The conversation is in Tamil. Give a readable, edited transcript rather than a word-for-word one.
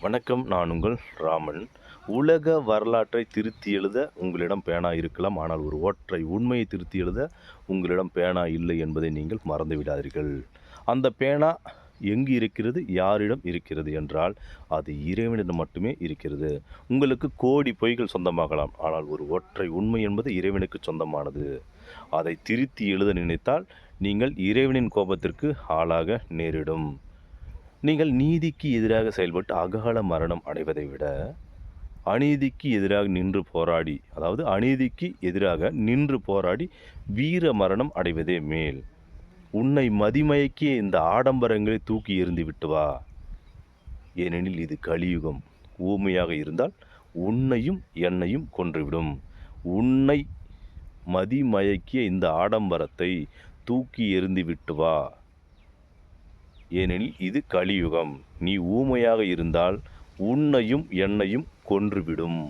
வணக்கம். நான் உங்கள் ராமன். உலக வரலாற்றை திருத்தி எழுத உங்களிடம் பேனா இருக்கலாம். ஆனால் ஒரு ஒற்றை உண்மையை திருத்தி எழுத உங்களிடம் பேனா இல்லை என்பதை நீங்கள் மறந்துவிடாதீர்கள். அந்த பேனா எங்கு இருக்கிறது, யாரிடம் இருக்கிறது என்றால் அது இறைவனிடம் மட்டுமே இருக்கிறது. உங்களுக்கு கோடி பொய்கள் சொந்தமாகலாம். ஆனால் ஒரு ஒற்றை உண்மை என்பது இறைவனுக்கு சொந்தமானது. அதை திருத்தி எழுத நினைத்தால் நீங்கள் இறைவனின் கோபத்திற்கு ஆளாக நேரிடும். நீங்கள் நீதிக்கு எதிராக செயல்பட்டு அகால மரணம் அடைவதை விட, அநீதிக்கு எதிராக நின்று போராடி, அதாவது அநீதிக்கு எதிராக நின்று போராடி வீர மரணம் அடைவதே மேல். உன்னை மதிமயக்கிய இந்த ஆடம்பரங்களை தூக்கி எறிந்து விட்டு வா. ஏனெனில் இது கலியுகம். ஊமையாக இருந்தால் உன்னையும் என்னையும் கொன்றுவிடும். உன்னை மதிமயக்கிய இந்த ஆடம்பரத்தை தூக்கி எறிந்து விட்டு வா. ஏனெனில் இது கலியுகம். நீ ஊமையாக இருந்தால் உன்னையும் என்னையும் கொன்றுவிடும்.